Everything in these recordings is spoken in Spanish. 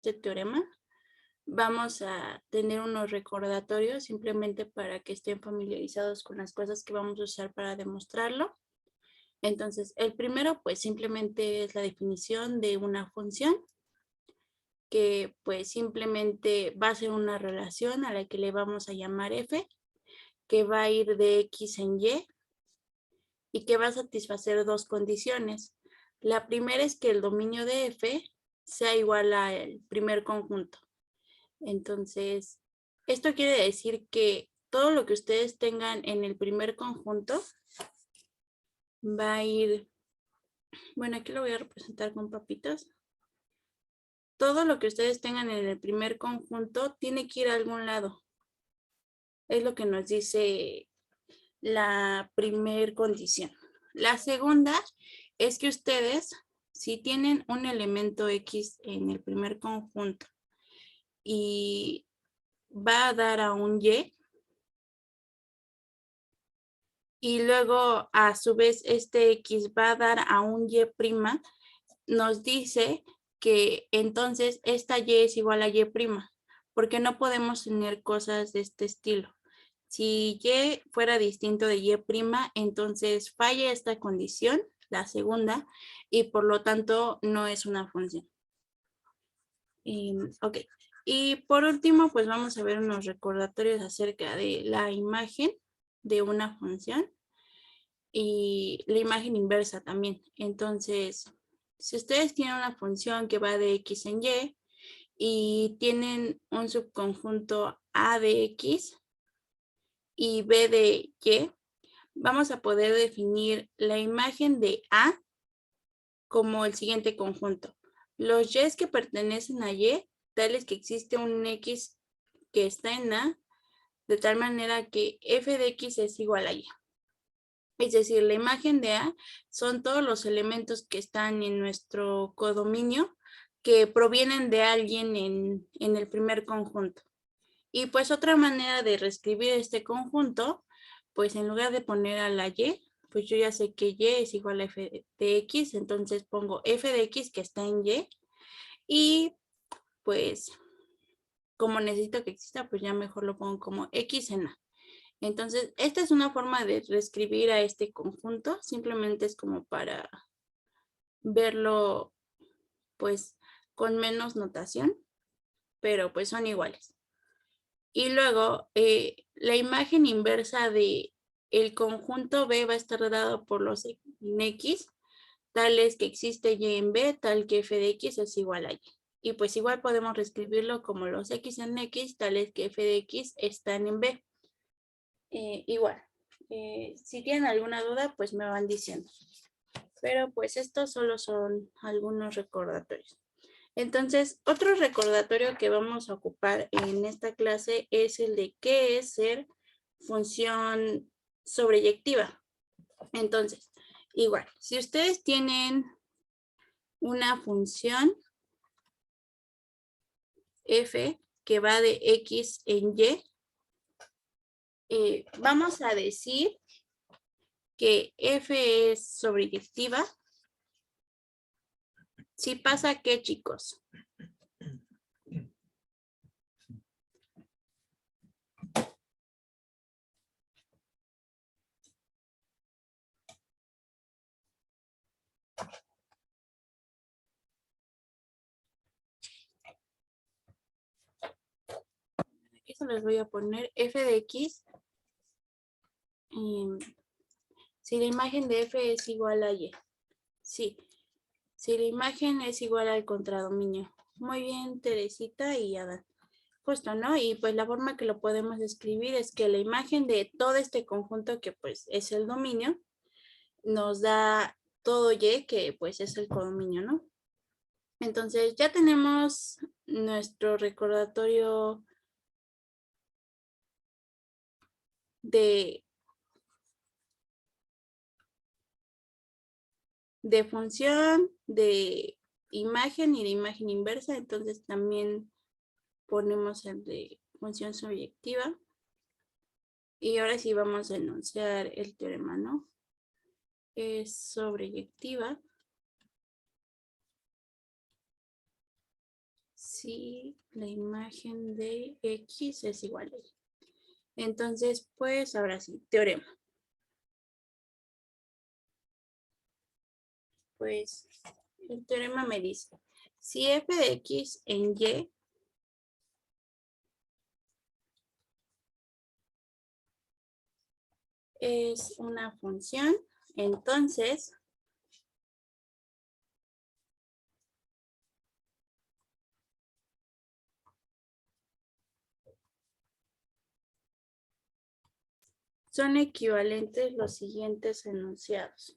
este teorema, vamos a tener unos recordatorios simplemente para que estén familiarizados con las cosas que vamos a usar para demostrarlo. Entonces, el primero pues simplemente es la definición de una función que pues simplemente va a ser una relación a la que le vamos a llamar f, que va a ir de x en y que va a satisfacer dos condiciones. La primera es que el dominio de f sea igual al primer conjunto. Entonces, esto quiere decir que todo lo que ustedes tengan en el primer conjunto va a ir, bueno, aquí lo voy a representar con papitas. Todo lo que ustedes tengan en el primer conjunto tiene que ir a algún lado. Es lo que nos dice la primer condición. La segunda es que ustedes, si tienen un elemento X en el primer conjunto y va a dar a un y luego a su vez este X va a dar a un Y', nos dice que entonces esta Y es igual a Y', porque no podemos tener cosas de este estilo. Si Y fuera distinto de Y', entonces falla esta condición, la segunda, y por lo tanto no es una función. Ok. Y por último, pues vamos a ver unos recordatorios acerca de la imagen de una función y la imagen inversa también. Entonces, si ustedes tienen una función que va de X en y tienen un subconjunto A de X y B de Y, vamos a poder definir la imagen de A como el siguiente conjunto. Los Y's que pertenecen a Y, tales que existe un X que está en A, de tal manera que f de X es igual a Y. Es decir, la imagen de A son todos los elementos que están en nuestro codominio que provienen de alguien en el primer conjunto. Y pues otra manera de reescribir este conjunto, pues en lugar de poner a la Y, pues yo ya sé que Y es igual a f de X, entonces pongo f de X que está en Y y pues como necesito que exista, pues ya mejor lo pongo como X en A. Entonces, esta es una forma de reescribir a este conjunto, simplemente es como para verlo pues con menos notación, pero pues son iguales. Y luego, la imagen inversa de el conjunto B va a estar dado por los en X, tales que existe Y en B, tal que f de X es igual a Y. Y pues igual podemos reescribirlo como los X en X, tales que f de X están en B. Igual, si tienen alguna duda, pues me van diciendo. Pero pues estos solo son algunos recordatorios. Entonces, otro recordatorio que vamos a ocupar en esta clase es el de qué es ser función sobreyectiva. Entonces, igual, si ustedes tienen una función f que va de X en Y, vamos a decir que f es sobreyectiva si pasa que, chicos. Aquí se les voy a poner f de X. Si la imagen de f es igual a Y. Sí. Si la imagen es igual al contradominio. Muy bien, Teresita y Adán. Justo, ¿no? Y pues la forma que lo podemos escribir es que la imagen de todo este conjunto que pues es el dominio nos da todo Y que pues es el codominio, ¿no? Entonces ya tenemos nuestro recordatorio de función, de imagen y de imagen inversa. Entonces también ponemos el de función sobreyectiva. Y ahora sí vamos a enunciar el teorema, ¿no? Es sobreyectiva si la imagen de X es igual a Y. Entonces, pues ahora sí, teorema. Pues el teorema me dice, si f de X en Y es una función, entonces son equivalentes los siguientes enunciados.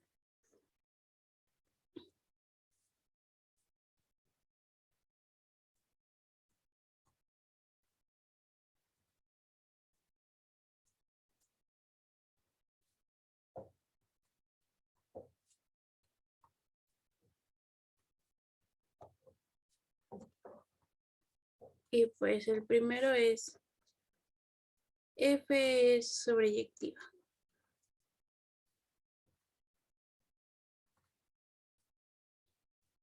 Y pues el primero es f es sobreyectiva.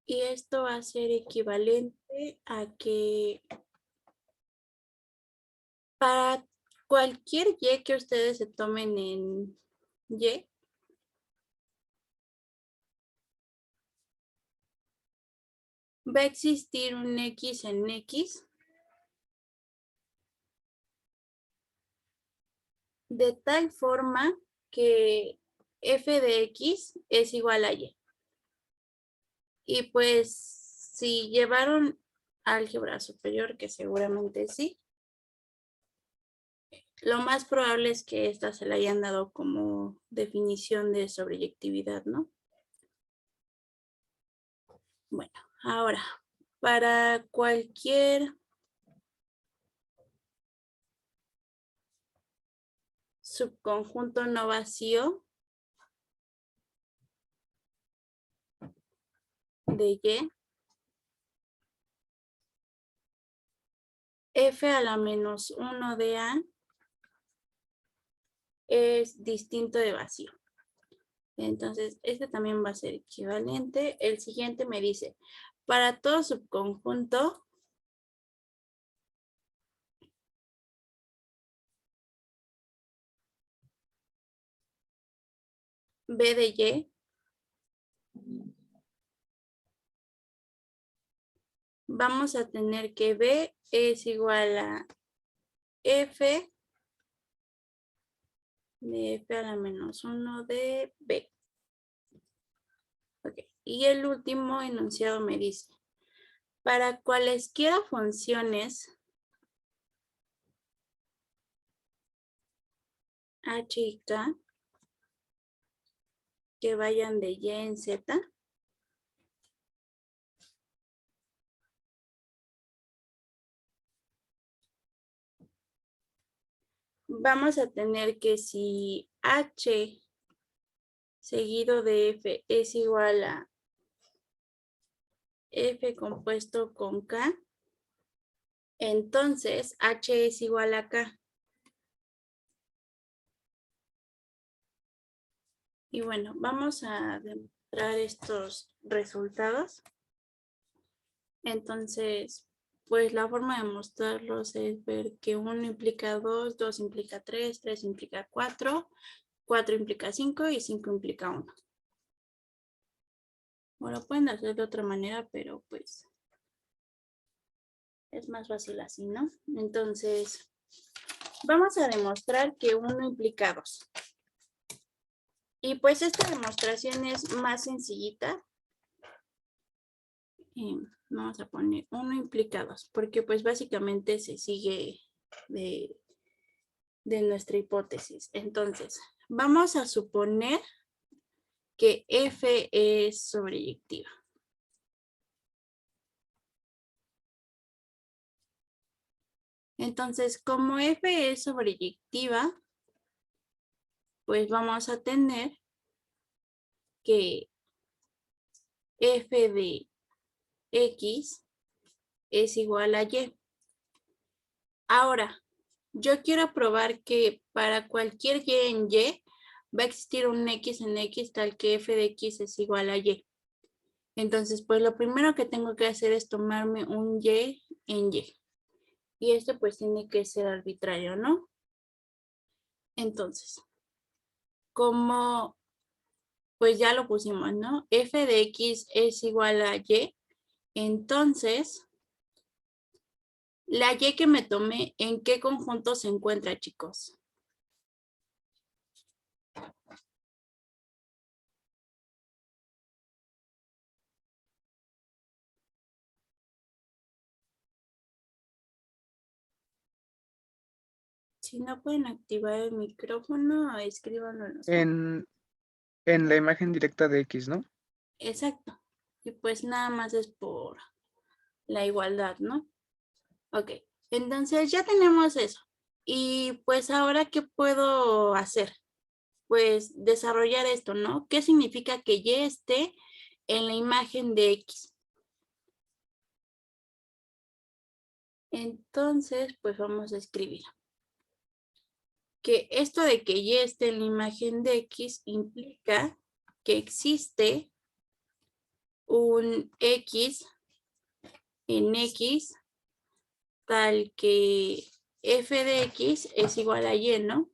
Y esto va a ser equivalente a que para cualquier Y que ustedes se tomen en Y, va a existir un X en X de tal forma que f de X es igual a Y. Y pues si llevaron álgebra superior, que seguramente sí, lo más probable es que esta se le hayan dado como definición de sobreyectividad, ¿no? Bueno, ahora, para cualquier subconjunto no vacío de Y, f a la menos 1 de A es distinto de vacío. Entonces, este también va a ser equivalente. El siguiente me dice, para todo subconjunto B de Y, vamos a tener que B es igual a F de F a la menos 1 de B. Okay. Y el último enunciado me dice, para cualesquiera funciones H y K que vayan de Y en Z, vamos a tener que si H seguido de F es igual a F compuesto con K, entonces H es igual a K. Y bueno, vamos a demostrar estos resultados. Entonces, pues la forma de mostrarlos es ver que 1 implica 2, 2 implica 3, 3 implica 4, 4 implica 5 y 5 implica 1. Bueno, pueden hacer de otra manera, pero pues es más fácil así, ¿no? Entonces, vamos a demostrar que 1 implica 2. Y pues esta demostración es más sencillita. Vamos a poner 1 implica 2, porque pues básicamente se sigue de nuestra hipótesis. Entonces, vamos a suponer que F es sobreyectiva. Entonces, como F es sobreyectiva, pues vamos a tener que F de X es igual a Y. Ahora, yo quiero probar que para cualquier Y en Y va a existir un X en X tal que F de X es igual a Y. Entonces, pues lo primero que tengo que hacer es tomarme un Y en Y. Y esto pues tiene que ser arbitrario, ¿no? Entonces, como pues ya lo pusimos, ¿no? F de X es igual a Y. Entonces, la Y que me tomé, ¿en qué conjunto se encuentra, chicos? Si no pueden activar el micrófono, escríbanlo en los comentarios. En la imagen directa de X, ¿no? Exacto. Y pues nada más es por la igualdad, ¿no? Ok. Entonces ya tenemos eso. Y pues ahora, ¿qué puedo hacer? Pues desarrollar esto, ¿no? ¿Qué significa que Y esté en la imagen de X? Entonces, pues vamos a escribir que esto de que Y esté en la imagen de X implica que existe un X en X tal que F de X es igual a Y, ¿no?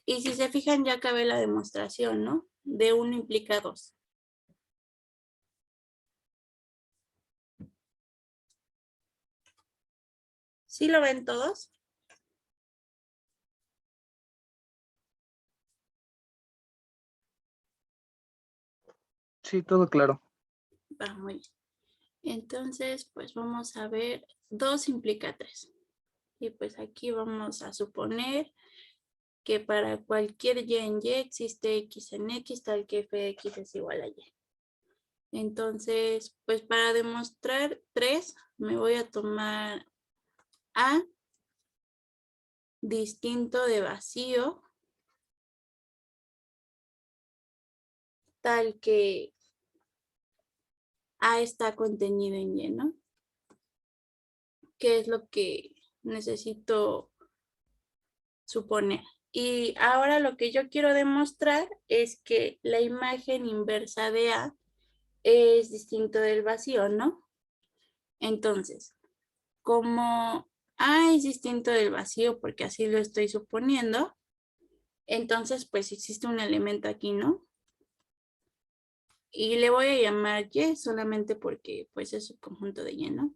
Y si se fijan, ya acabé la demostración, ¿no? De 1 implica 2. ¿Sí lo ven todos? Sí, todo claro. Va, muy bien. Entonces, pues vamos a ver, 2 implica 3. Y pues aquí vamos a suponer que para cualquier Y en Y existe X en X tal que F de X es igual a Y. Entonces, pues para demostrar 3, me voy a tomar A distinto de vacío tal que A está contenido en Y, ¿no? Que es lo que necesito suponer. Y ahora lo que yo quiero demostrar es que la imagen inversa de A es distinto del vacío, ¿no? Entonces, como A es distinto del vacío, porque así lo estoy suponiendo, entonces pues existe un elemento aquí, ¿no? Y le voy a llamar Y solamente porque pues es un conjunto de Y, ¿no?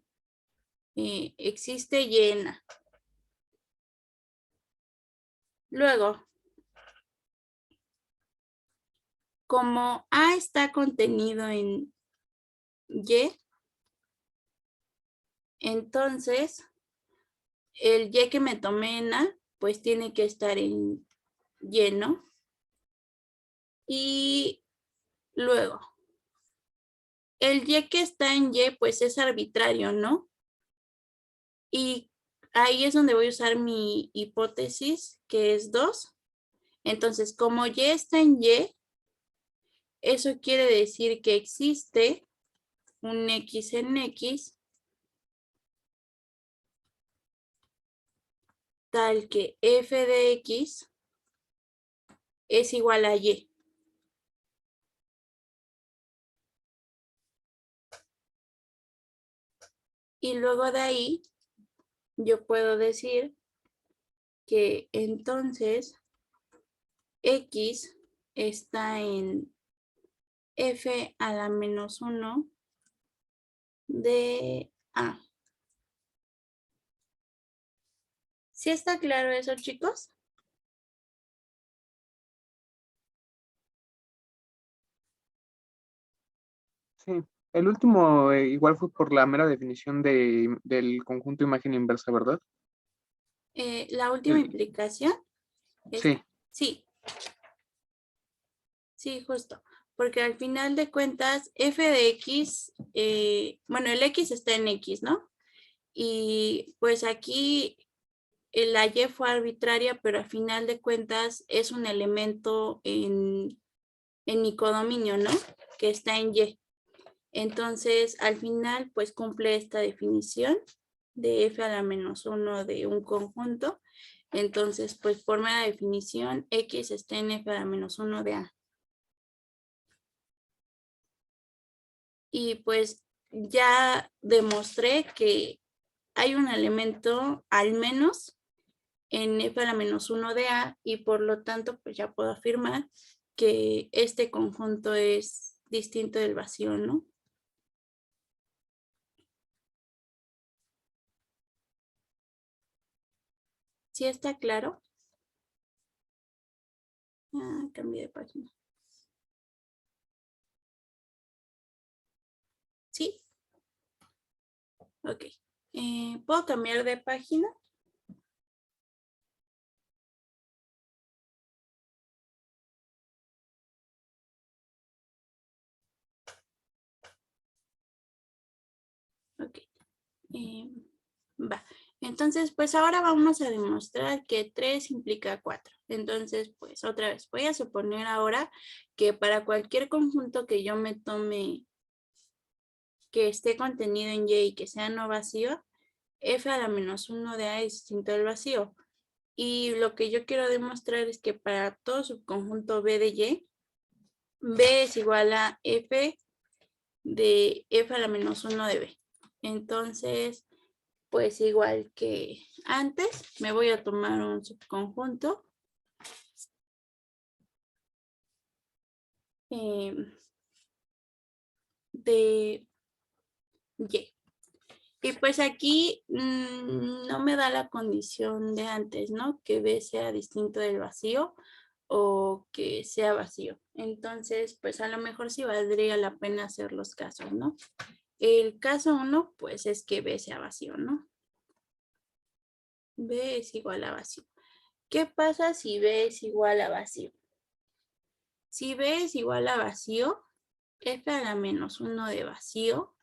Existe Y en A. Luego, como A está contenido en Y, entonces el Y que me tomé en A, pues tiene que estar en Y, ¿no? Y luego, el Y que está en Y, pues es arbitrario, ¿no? Y ahí es donde voy a usar mi hipótesis, que es 2. Entonces, como Y está en Y, eso quiere decir que existe un X en X tal que F de X es igual a Y. Y luego de ahí, yo puedo decir que entonces X está en F a la menos 1 de A. ¿Sí está claro eso, chicos? Sí. El último igual fue por la mera definición del conjunto imagen inversa, ¿verdad? La última El- implicación, sí, esta. Sí, sí, justo. Porque al final de cuentas, F de X, bueno, el X está en X, ¿no? Y pues aquí la Y fue arbitraria, pero al final de cuentas es un elemento en mi codominio, ¿no? Que está en Y. Entonces, al final, pues cumple esta definición de F a la menos 1 de un conjunto. Entonces, pues por mera definición, X está en F a la menos 1 de A. y pues ya demostré que hay un elemento al menos en f a la menos 1 de A y por lo tanto pues ya puedo afirmar que este conjunto es distinto del vacío, ¿no? ¿Sí está claro? Ah, cambié de página. ¿Sí? Ok. ¿Puedo cambiar de página? Ok. Va. Entonces, pues ahora vamos a demostrar que 3 implica 4. Entonces, pues otra vez, voy a suponer ahora que para cualquier conjunto que yo me tome que esté contenido en Y y que sea no vacío, f a la menos 1 de A es distinto del vacío. Y lo que yo quiero demostrar es que para todo subconjunto B de Y, B es igual a f de f a la menos 1 de B. Entonces, pues igual que antes, me voy a tomar un subconjunto de Y. Y pues aquí no me da la condición de antes, ¿no? Que B sea distinto del vacío o que sea vacío. Entonces, pues a lo mejor sí valdría la pena hacer los casos, ¿no? El caso 1, pues es que B sea vacío, ¿no? B es igual a vacío. ¿Qué pasa si B es igual a vacío? Si B es igual a vacío, f a la menos 1 de vacío,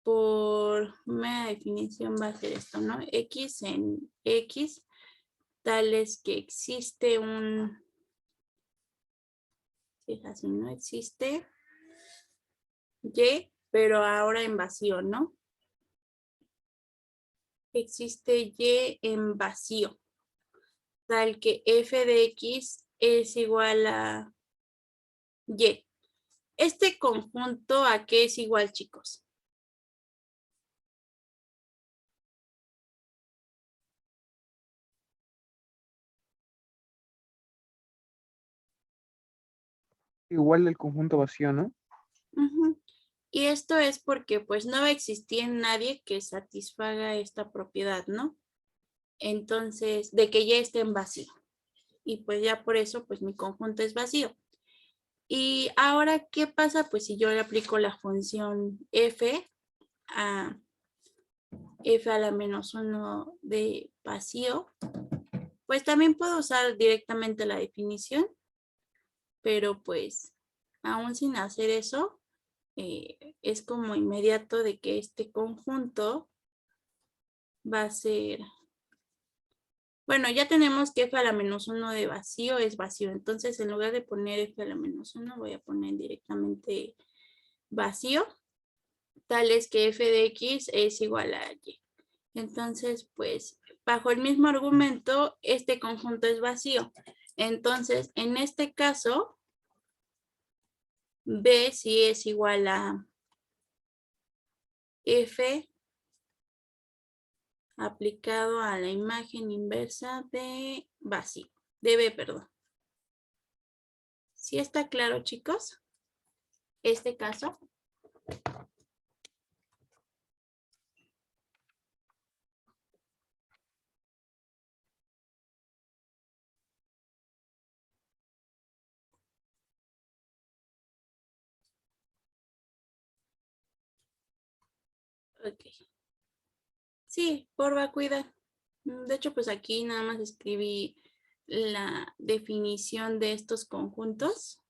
por mera definición va a ser esto, ¿no? X en X, tal es que existe un, si es así, ¿no? Existe Y, pero ahora en vacío, ¿no? Existe Y en vacío, tal que f de X es igual a Y. Este conjunto, ¿a qué es igual, chicos? Igual el conjunto vacío, ¿no? Ujú. Y esto es porque pues no va a existir nadie que satisfaga esta propiedad, ¿no? Entonces, de que ya esté en vacío. Y pues ya por eso pues mi conjunto es vacío. Y ahora, ¿qué pasa? Pues si yo le aplico la función a f a la menos 1 de vacío, pues también puedo usar directamente la definición, pero pues aún sin hacer eso, es como inmediato de que este conjunto va a ser, bueno, ya tenemos que f a la menos 1 de vacío es vacío, entonces en lugar de poner f a la menos 1 voy a poner directamente vacío, tal es que f de x es igual a y. Entonces, pues, bajo el mismo argumento, este conjunto es vacío. Entonces, en este caso, B sí es igual a F aplicado a la imagen inversa de vacío, de B, perdón. ¿Sí está claro, chicos? Este caso. Ok. Sí, por vacuidad. De hecho, pues aquí nada más escribí la definición de estos conjuntos,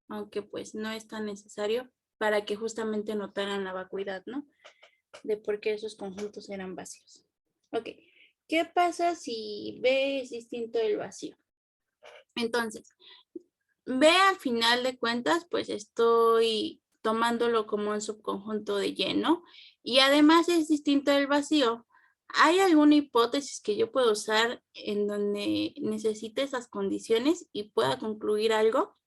aunque pues no es tan necesario para que justamente notaran la vacuidad, ¿no? De por qué esos conjuntos eran vacíos. Ok, ¿qué pasa si B es distinto del vacío? Entonces, B al final de cuentas, pues estoy tomándolo como un subconjunto de Y, ¿no? Y además es distinto del vacío. ¿Hay alguna hipótesis que yo pueda usar en donde necesite esas condiciones y pueda concluir algo?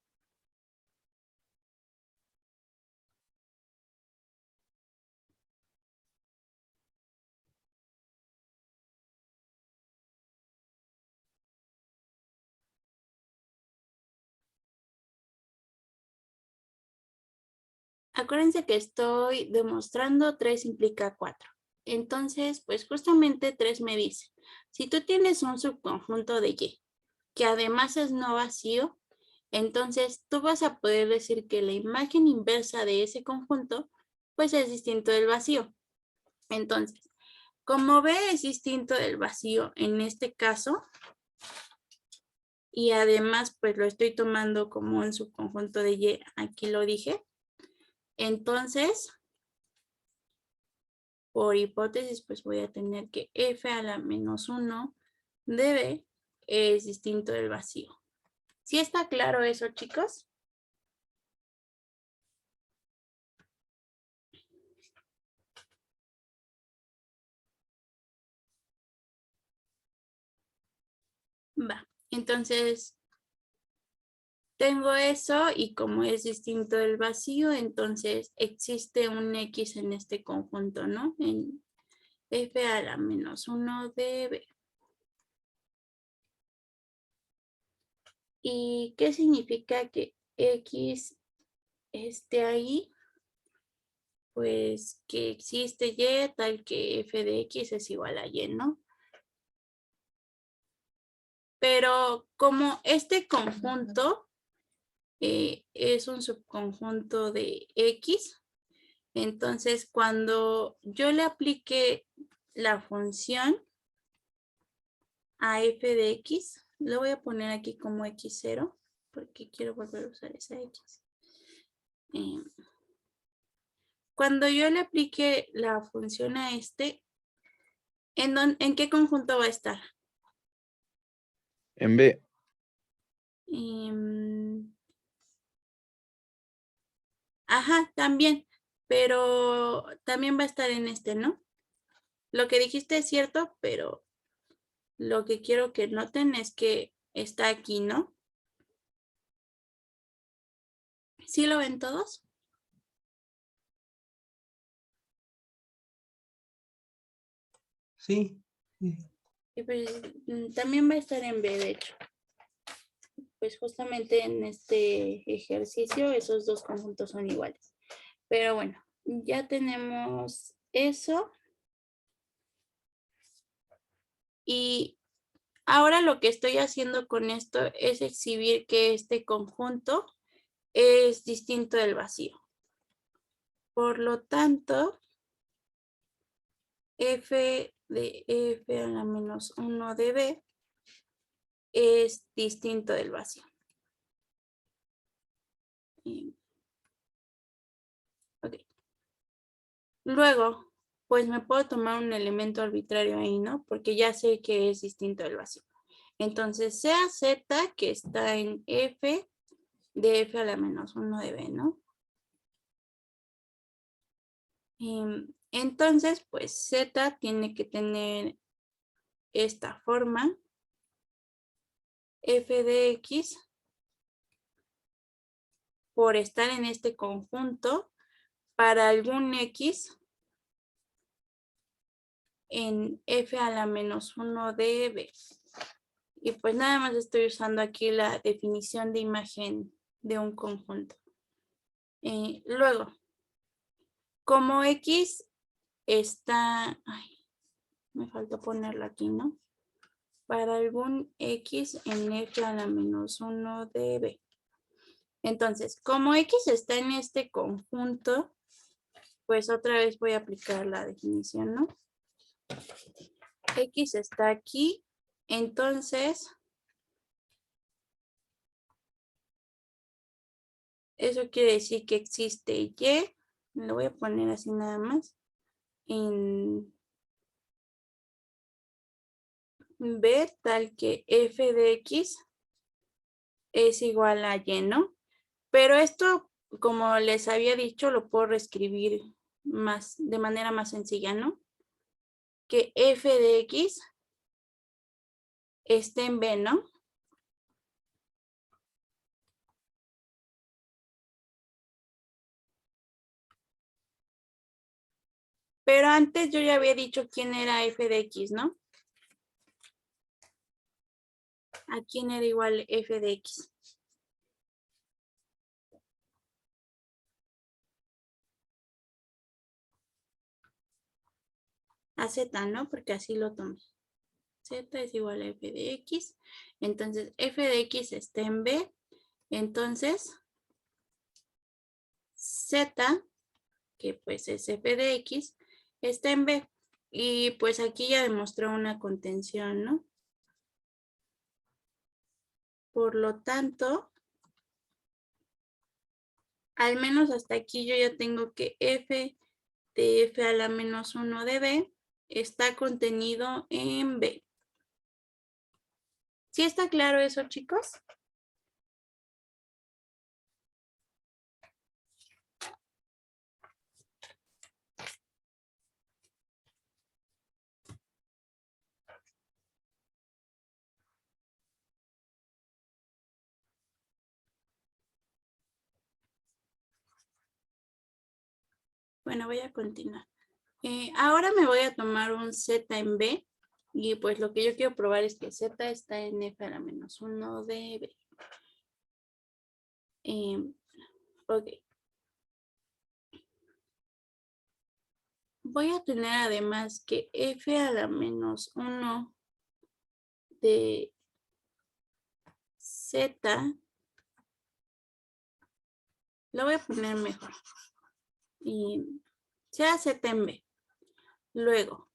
acuérdense que estoy demostrando 3 implica 4. Entonces, pues justamente 3 me dice, si tú tienes un subconjunto de Y, que además es no vacío, entonces tú vas a poder decir que la imagen inversa de ese conjunto, pues es distinto del vacío. Entonces, como B es distinto del vacío en este caso, y además pues lo estoy tomando como un subconjunto de Y, aquí lo dije, entonces, por hipótesis, pues voy a tener que F a la menos 1 de B es distinto del vacío. ¿Sí está claro eso, chicos? Va, entonces tengo eso y como es distinto del vacío, entonces existe un X en este conjunto, ¿no? En F a la menos 1 de B. ¿Y qué significa que X esté ahí? Pues que existe Y tal que F de X es igual a Y, ¿no? Pero como este conjunto es un subconjunto de X, entonces cuando yo le aplique la función a F de X, lo voy a poner aquí como X0, porque quiero volver a usar esa X. Cuando yo le aplique la función a este, ¿en qué conjunto va a estar? En B. Ajá, también, pero también va a estar en este, ¿no? Lo que dijiste es cierto, pero lo que quiero que noten es que está aquí, ¿no? ¿Sí lo ven todos? Sí. Y pues, también va a estar en B, de hecho. Pues justamente en este ejercicio esos dos conjuntos son iguales. Pero bueno, ya tenemos eso. Y ahora lo que estoy haciendo con esto es exhibir que este conjunto es distinto del vacío. Por lo tanto, F de F a la menos 1 de B es distinto del vacío. Ok. Luego, pues me puedo tomar un elemento arbitrario ahí, ¿no? Porque ya sé que es distinto del vacío. Entonces, sea Z que está en F de F a la menos 1 de B, ¿no? Entonces, pues Z tiene que tener esta forma. F de X por estar en este conjunto para algún X en F a la menos 1 de B. Y pues nada más estoy usando aquí la definición de imagen de un conjunto. Luego, como X está, ay, me falta ponerlo aquí, ¿no? Para algún X en F a la menos 1 de B. Entonces, como X está en este conjunto, pues otra vez voy a aplicar la definición, ¿no? X está aquí, entonces, eso quiere decir que existe Y, lo voy a poner así nada más, en B tal que F de X es igual a Y, ¿no? Pero esto, como les había dicho, lo puedo reescribir de manera más sencilla, ¿no? Que F de X esté en B, ¿no? Pero antes yo ya había dicho quién era F de X, ¿no? ¿A quién era igual F de X? a Z, ¿no? Porque así lo tomé. Z es igual a f de x. Entonces, f de x está en B. Entonces, Z, que pues es f de x, está en B. Y pues aquí ya demostró una contención, ¿no? Por lo tanto, al menos hasta aquí yo ya tengo que f de f a la menos 1 de B está contenido en B. ¿Sí está claro eso, chicos? Bueno, voy a continuar. Ahora me voy a tomar un Z en B y pues lo que yo quiero probar es que Z está en F a la menos 1 de B. Ok. Voy a tener además que F a la menos 1 de Z. Lo voy a poner mejor. Y sea Z en B. Luego,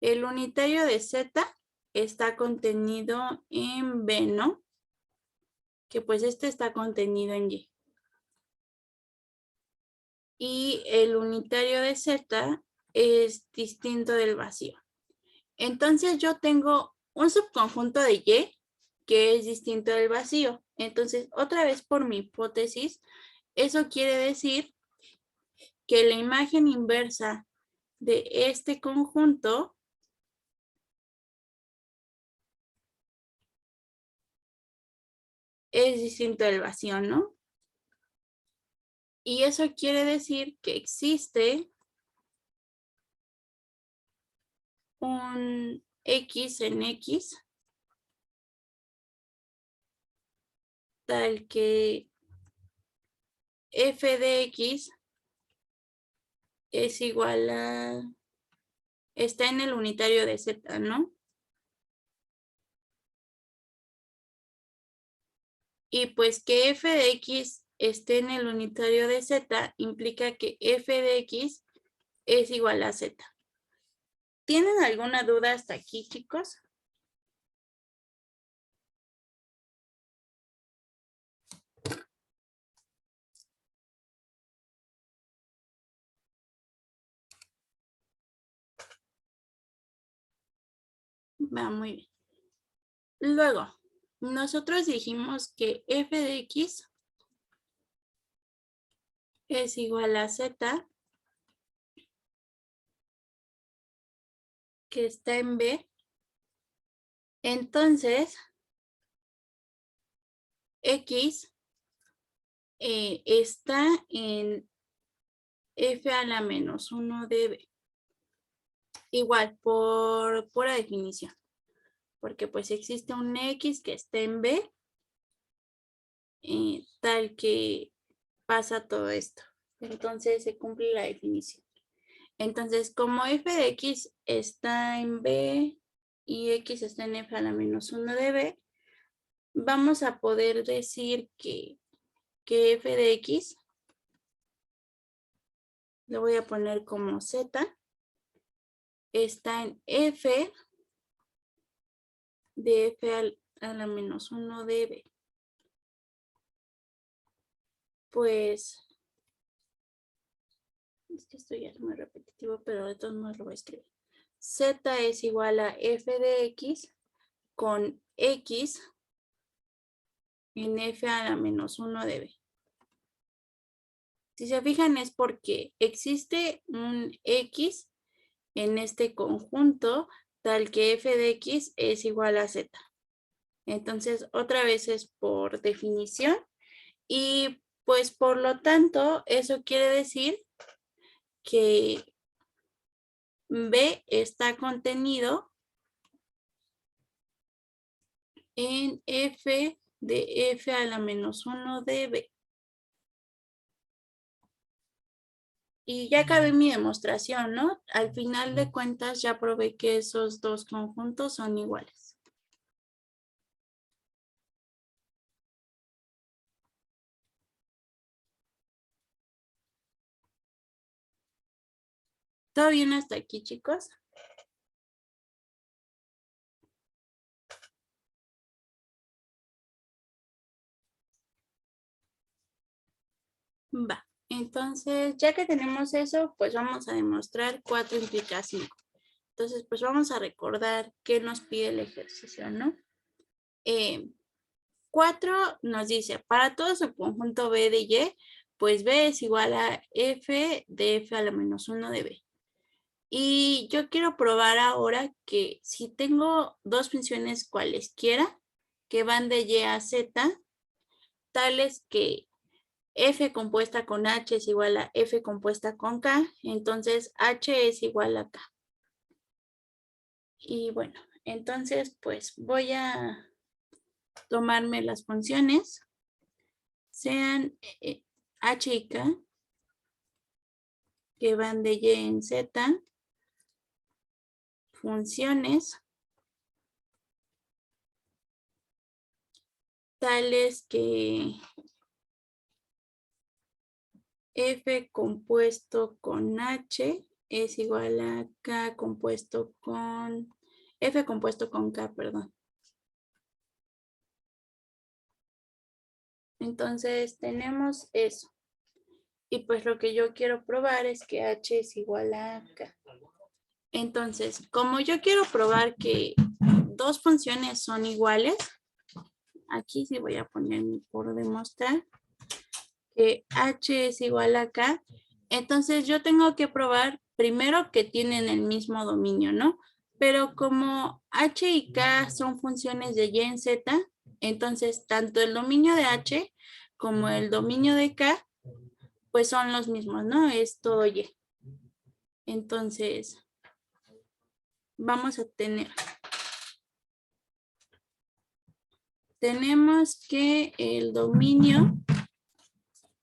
el unitario de Z está contenido en B, ¿no? Que pues este está contenido en Y. Y el unitario de Z es distinto del vacío. Entonces yo tengo un subconjunto de Y que es distinto del vacío. Entonces, otra vez por mi hipótesis, eso quiere decir que la imagen inversa de este conjunto es distinto del vacío, ¿no? Y eso quiere decir que existe un X en X tal que f de X es igual a... está en el unitario de Z, ¿no? Y pues que f de X esté en el unitario de Z implica que f de X es igual a Z. ¿Tienen alguna duda hasta aquí, chicos? Va muy bien. Luego, nosotros dijimos que f de X es igual a Z, que está en B. Entonces, X está en F a la menos 1 de B. Igual, por pura definición. Porque pues existe un X que está en B, tal que pasa todo esto. Entonces se cumple la definición. Entonces, como f de x está en B y x está en f a la menos 1 de B, vamos a poder decir que f de x, lo voy a poner como z, está en f de f a la menos 1 de B. Pues, es que esto ya es muy repetitivo, pero de todos modos lo voy a escribir. Z es igual a f de x con x en f a la menos 1 de B. Si se fijan es porque existe un x en este conjunto tal que f de x es igual a z. Entonces, otra vez es por definición y pues por lo tanto, eso quiere decir que B está contenido en f de f a la menos 1 de B. Y ya acabé mi demostración, ¿no? Al final de cuentas ya probé que esos dos conjuntos son iguales. ¿Todo bien hasta aquí, chicos? Va. Entonces, ya que tenemos eso, pues vamos a demostrar 4 implica 5. Entonces, pues vamos a recordar qué nos pide el ejercicio, ¿no? 4 nos dice, para todo su conjunto B de Y, pues B es igual a F de F a la menos 1 de B. Y yo quiero probar ahora que si tengo dos funciones cualesquiera que van de Y a Z, tales que F compuesta con H es igual a F compuesta con K, entonces H es igual a K. Y bueno, entonces pues voy a tomarme las funciones, sean H y K, que van de Y en Z, funciones tales que F compuesto con H es igual a K compuesto con F compuesto con K, perdón. Entonces tenemos eso. Y pues lo que yo quiero probar es que H es igual a K. Entonces, como yo quiero probar que dos funciones son iguales, aquí sí voy a poner por demostrar que H es igual a K. Entonces yo tengo que probar primero que tienen el mismo dominio, ¿no? Pero como H y K son funciones de Y en Z, entonces tanto el dominio de H como el dominio de K, pues son los mismos, ¿no? Es todo Y. Entonces, vamos a tenemos que el dominio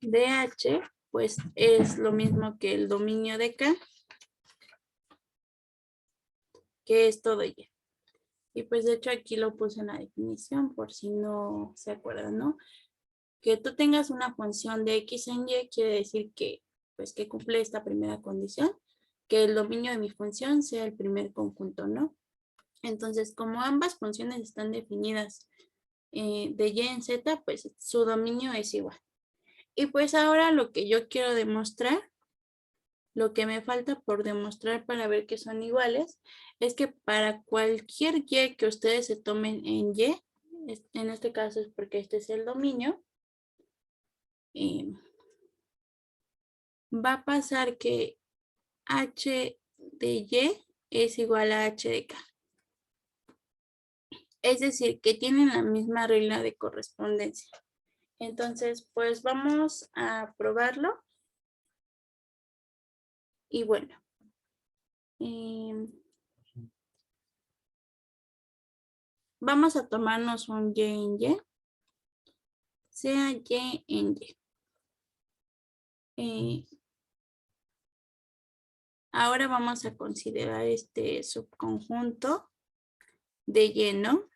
de H, pues es lo mismo que el dominio de K, que es todo Y. Y pues de hecho aquí lo puse en la definición por si no se acuerdan, ¿no? Que tú tengas una función de X en Y quiere decir que, pues, que cumple esta primera condición, que el dominio de mi función sea el primer conjunto, ¿no? Entonces, como ambas funciones están definidas de Y en Z, pues su dominio es igual. Y pues ahora lo que yo quiero demostrar, lo que me falta por demostrar para ver que son iguales, es que para cualquier Y que ustedes se tomen en Y, en este caso es porque este es el dominio, va a pasar que H de Y es igual a H de K. Es decir, que tienen la misma regla de correspondencia. Entonces, pues vamos a probarlo. Y bueno, vamos a tomarnos un Y en Y, sea Y en Y. Ahora vamos a considerar este subconjunto de Y, ¿no?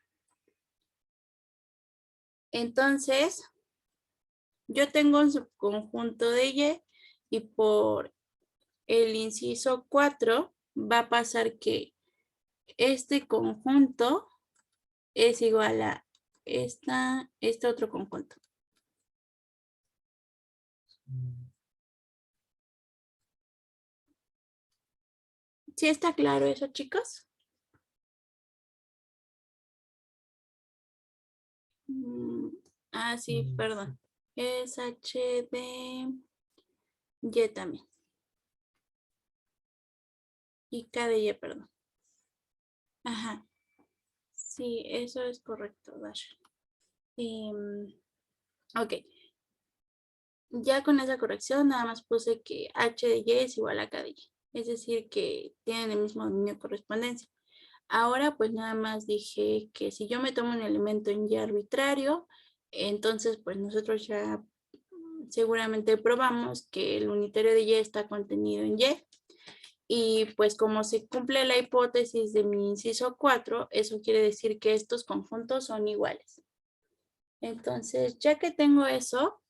Entonces, yo tengo un subconjunto de Y y por el inciso 4 va a pasar que este conjunto es igual a este otro conjunto. ¿Sí está claro eso, chicos? Sí, perdón. Es H de Y también. Y K de Y, perdón. Ajá. Sí, eso es correcto, Dash. Ok. Ya con esa corrección nada más puse que H de Y es igual a K de Y. Es decir, que tienen el mismo dominio de correspondencia. Ahora pues nada más dije que si yo me tomo un elemento en Y arbitrario, entonces pues nosotros ya seguramente probamos que el unitario de Y está contenido en Y. Y pues como se cumple la hipótesis de mi inciso 4, eso quiere decir que estos conjuntos son iguales. Entonces, ya que tengo eso,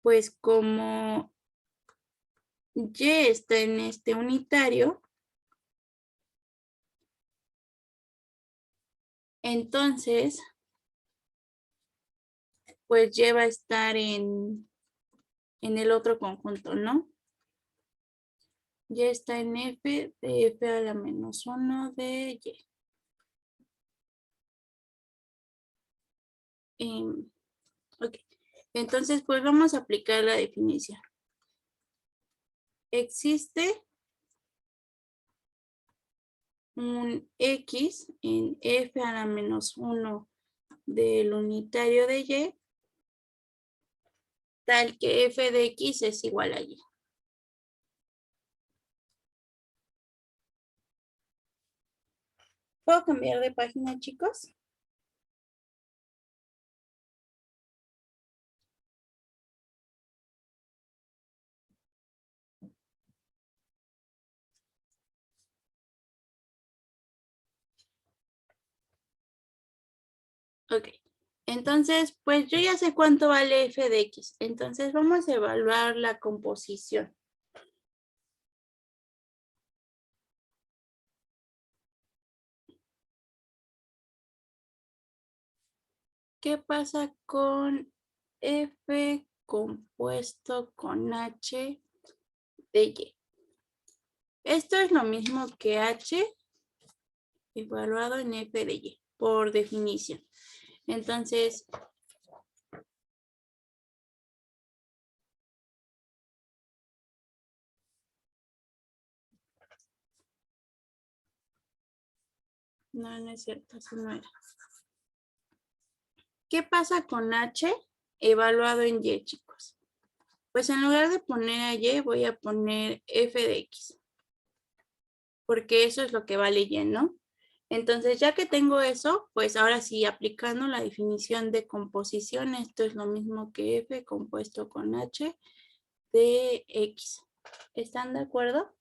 pues como Y está en este unitario, entonces, pues Y va a estar en el otro conjunto, ¿no? Y está en F de F a la menos 1 de Y. Ok, entonces pues vamos a aplicar la definición. Existe un X en F a la menos 1 del unitario de Y, tal que F de X es igual a Y. ¿Puedo cambiar de página, chicos? Ok. Entonces, pues yo ya sé cuánto vale F de X. Entonces vamos a evaluar la composición. ¿Qué pasa con F compuesto con H de Y? Esto es lo mismo que H evaluado en F de Y, por definición. Entonces, no es cierto, así no era. ¿Qué pasa con H evaluado en Y, chicos? Pues en lugar de poner a Y, voy a poner F de X. Porque eso es lo que vale Y, ¿no? Entonces, ya que tengo eso, pues ahora sí, aplicando la definición de composición, esto es lo mismo que F compuesto con H de X. ¿Están de acuerdo?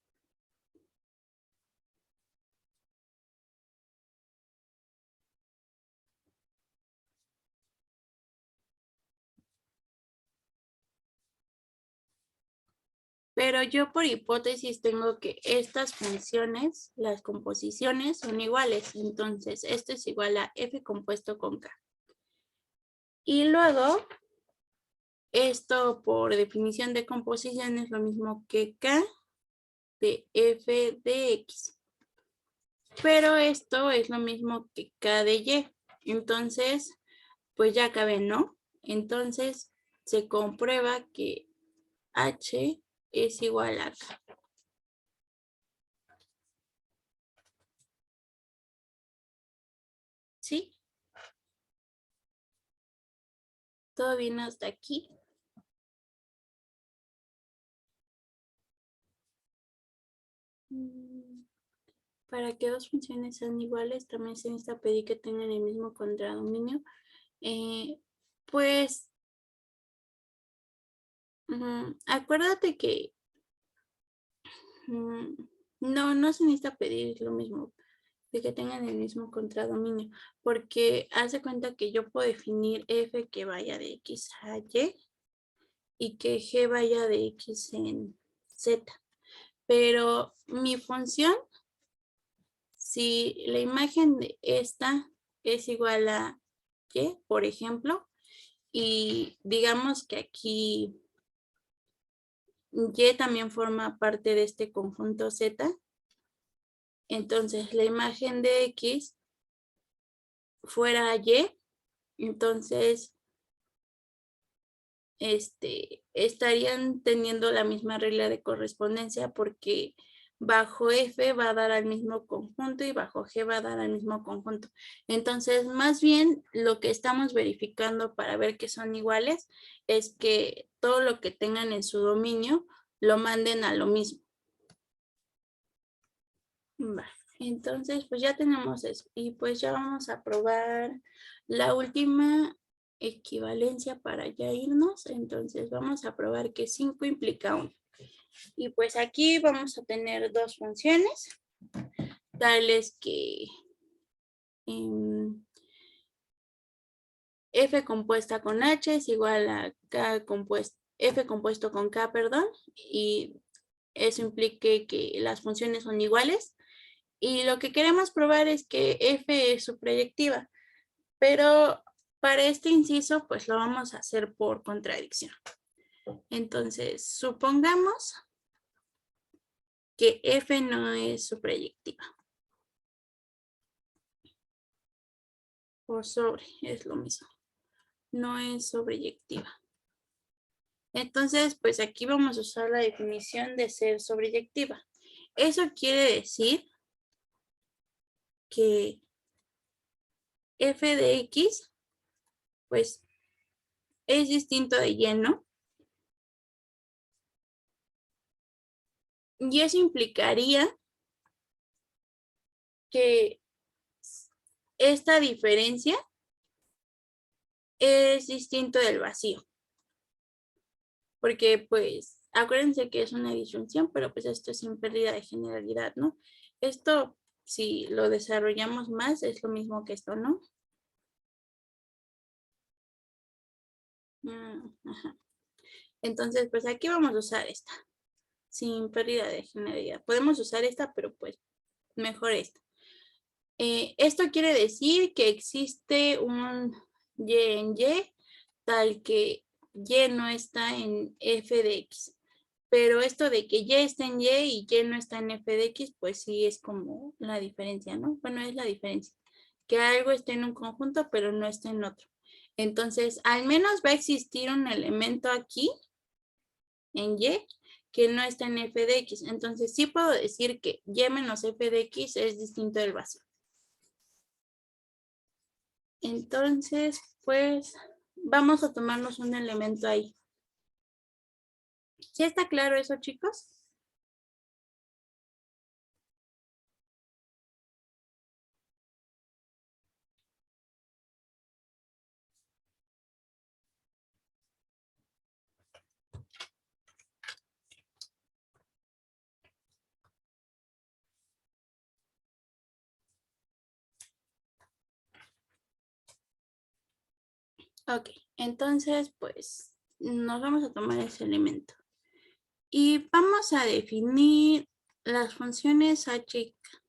Pero yo por hipótesis tengo que estas funciones, las composiciones, son iguales. Entonces, esto es igual a F compuesto con K. Y luego, esto por definición de composición es lo mismo que K de F de X. Pero esto es lo mismo que K de Y. Entonces, pues ya cabe, ¿no? Entonces, se comprueba que H es igual a K. ¿Sí? ¿Todo bien hasta aquí? Para que dos funciones sean iguales, también se necesita pedir que tengan el mismo contradominio. Pues, acuérdate que no se necesita pedir lo mismo, de que tengan el mismo contradominio, porque hace cuenta que yo puedo definir f que vaya de x a y que g vaya de x en z, pero mi función, si la imagen de esta es igual a y, por ejemplo, y digamos que aquí y también forma parte de este conjunto z, entonces la imagen de x fuera y, entonces estarían teniendo la misma regla de correspondencia porque bajo F va a dar al mismo conjunto y bajo G va a dar al mismo conjunto. Entonces, más bien lo que estamos verificando para ver que son iguales es que todo lo que tengan en su dominio lo manden a lo mismo. Vale. Entonces, pues ya tenemos eso. Y pues ya vamos a probar la última equivalencia para ya irnos. Entonces vamos a probar que 5 implica 1. Y pues aquí vamos a tener dos funciones, tales que f compuesta con h es igual a k compuesto, f compuesto con k, perdón, y eso implique que las funciones son iguales. Y lo que queremos probar es que f es su proyectiva, pero para este inciso pues lo vamos a hacer por contradicción. Entonces, supongamos que f no es su proyectiva. O sobre, es lo mismo. No es sobreyectiva. Entonces, pues aquí vamos a usar la definición de ser sobreyectiva. Eso quiere decir que f de x, pues, es distinto de y, ¿no? Y eso implicaría que esta diferencia es distinto del vacío. Porque, pues, acuérdense que es una disyunción, pero pues esto es sin pérdida de generalidad, ¿no? Esto, si lo desarrollamos más, es lo mismo que esto, ¿no? Ajá. Entonces, pues aquí vamos a usar esta, sin pérdida de generalidad. Podemos usar esta, pero pues mejor esta. Esto quiere decir que existe un y en y, tal que y no está en f de x. Pero esto de que y está en y no está en f de x, pues sí es como la diferencia, ¿no? Bueno, es la diferencia. Que algo esté en un conjunto, pero no está en otro. Entonces, al menos va a existir un elemento aquí, en y, que no está en f de x. Entonces, sí puedo decir que y menos f de x es distinto del vacío. Entonces, pues, vamos a tomarnos un elemento ahí. ¿Sí está claro eso, chicos? Ok, entonces, pues, nos vamos a tomar ese elemento. Y vamos a definir las funciones h y k.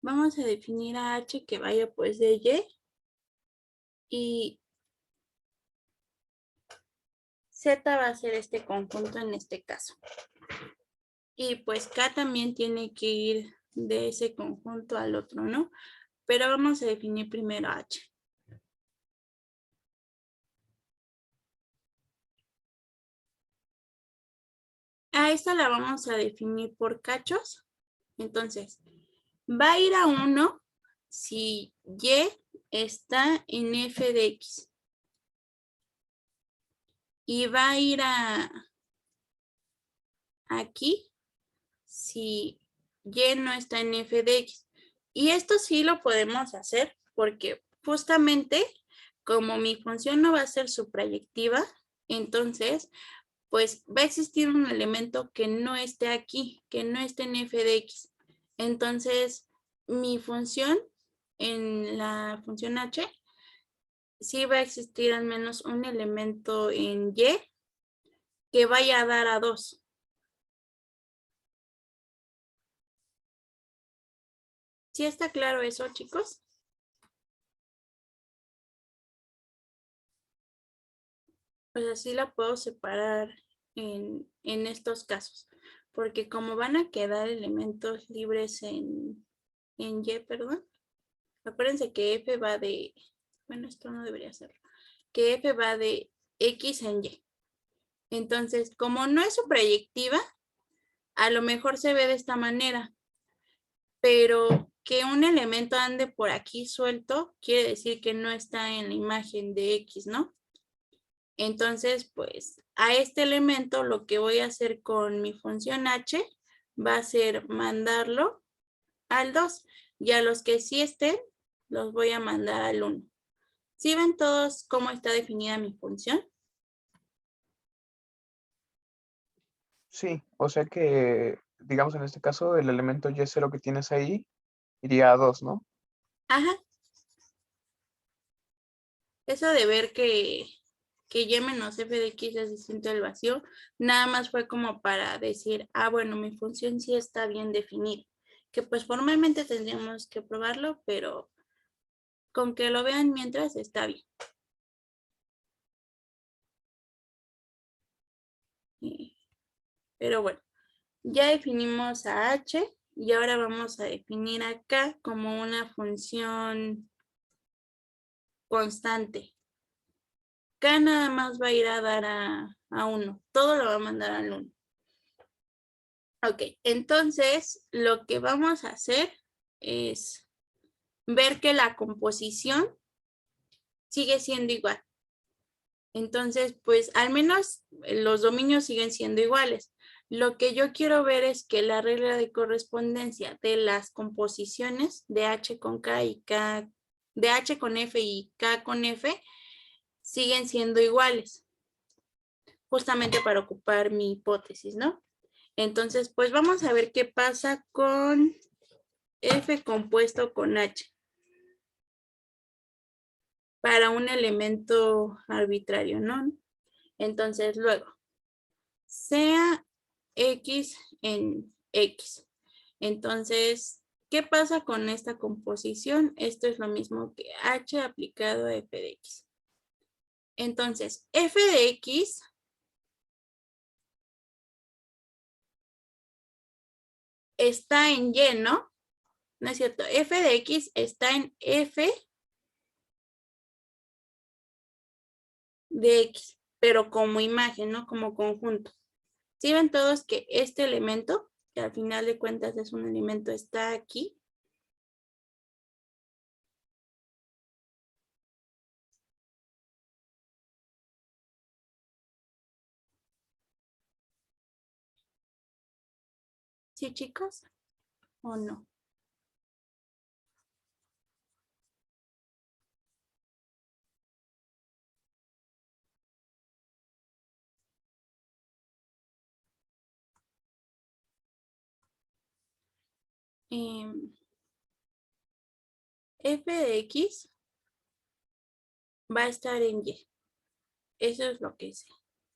Vamos a definir a h que vaya pues de y z va a ser este conjunto en este caso. Y pues k también tiene que ir de ese conjunto al otro, ¿no? Pero vamos a definir primero h. A esta la vamos a definir por cachos. Entonces, va a ir a 1 si y está en f de x. Y va a ir a aquí si y no está en f de x. Y esto sí lo podemos hacer porque justamente como mi función no va a ser suprayectiva, entonces pues va a existir un elemento que no esté aquí, que no esté en f de x. Entonces mi función en la función h sí va a existir al menos un elemento en y que vaya a dar a 2. ¿Sí está claro eso, chicos? Pues así la puedo separar en estos casos. Porque como van a quedar elementos libres en y, perdón. Acuérdense que f va de, bueno, esto no debería ser, que f va de x en y. Entonces, como no es su proyectiva, a lo mejor se ve de esta manera. Pero que un elemento ande por aquí suelto, quiere decir que no está en la imagen de x, ¿no? Entonces, pues, a este elemento lo que voy a hacer con mi función h va a ser mandarlo al 2. Y a los que sí estén, los voy a mandar al 1. ¿Sí ven todos cómo está definida mi función? Sí, o sea que, digamos en este caso, el elemento y0 que tienes ahí iría a 2, ¿no? Ajá. Eso de ver que y menos f de x es distinto al vacío, nada más fue como para decir, bueno, mi función sí está bien definida. Que pues formalmente tendríamos que probarlo, pero con que lo vean mientras está bien. Pero bueno, ya definimos a h y ahora vamos a definir acá como una función constante. K nada más va a ir a dar a 1. Todo lo va a mandar al 1. Ok, entonces lo que vamos a hacer es ver que la composición sigue siendo igual. Entonces, pues al menos los dominios siguen siendo iguales. Lo que yo quiero ver es que la regla de correspondencia de las composiciones de H con K y K, de H con F y K con F, siguen siendo iguales, justamente para ocupar mi hipótesis, ¿no? Entonces, pues vamos a ver qué pasa con F compuesto con H para un elemento arbitrario, ¿no? Entonces, luego, sea X en X. Entonces, ¿qué pasa con esta composición? Esto es lo mismo que H aplicado a F de X. Entonces, F de X está en Y, ¿no? No es cierto. F de X está en F de X, pero como imagen, ¿no? Como conjunto. ¿Sí ven todos que este elemento, que al final de cuentas es un elemento, está aquí? ¿Sí, chicos? ¿O no? F de X va a estar en Y. Eso es lo que sé,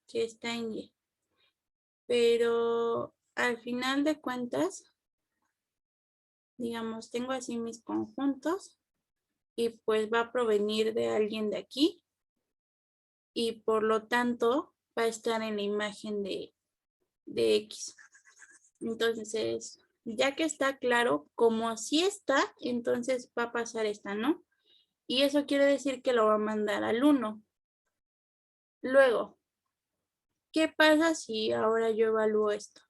que está en Y. Pero al final de cuentas, digamos, tengo así mis conjuntos y pues va a provenir de alguien de aquí y por lo tanto va a estar en la imagen de X. Entonces, ya que está claro, como así está, entonces va a pasar esta, ¿no? Y eso quiere decir que lo va a mandar al 1. Luego, ¿qué pasa si ahora yo evalúo esto?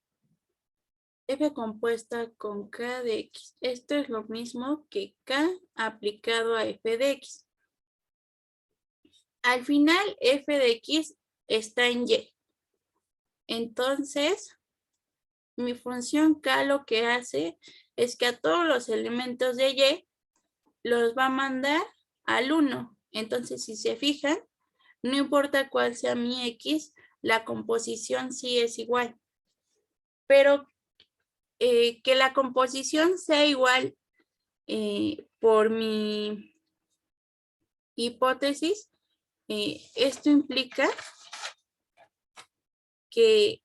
F compuesta con K de X. Esto es lo mismo que K aplicado a F de X. Al final, F de X está en Y. Entonces, mi función K lo que hace es que a todos los elementos de Y los va a mandar al 1. Entonces, si se fijan, no importa cuál sea mi X, la composición sí es igual. Pero que la composición sea igual por mi hipótesis, esto implica que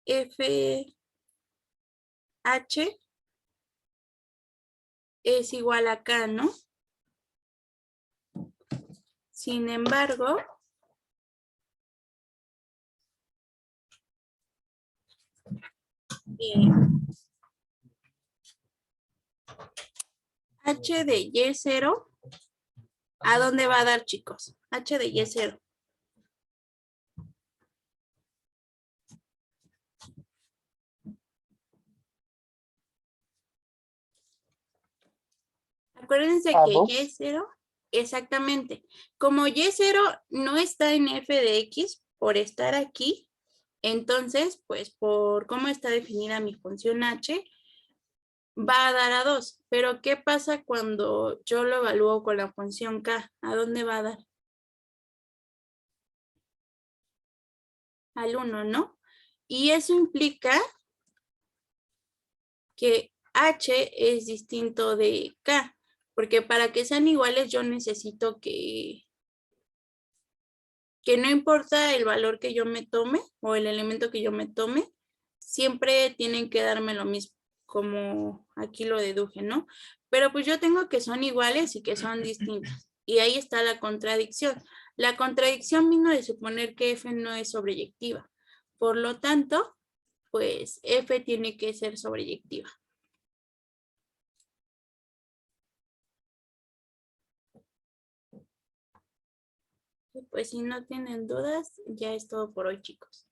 FH es igual a K, ¿no? Sin embargo, H de Y0, ¿a dónde va a dar, chicos? H de Y0. Acuérdense A que 2. Y0, exactamente, como Y0 no está en F de X por estar aquí, entonces, pues por cómo está definida mi función H, va a dar a 2. Pero ¿qué pasa cuando yo lo evalúo con la función k? ¿A dónde va a dar? Al 1, ¿no? Y eso implica que h es distinto de k, porque para que sean iguales yo necesito que no importa el valor que yo me tome o el elemento que yo me tome, siempre tienen que darme lo mismo, como aquí lo deduje, ¿no? Pero pues yo tengo que son iguales y que son distintos. Y ahí está la contradicción. La contradicción vino de suponer que f no es sobreyectiva. Por lo tanto, pues f tiene que ser sobreyectiva. Pues si no tienen dudas, ya es todo por hoy, chicos.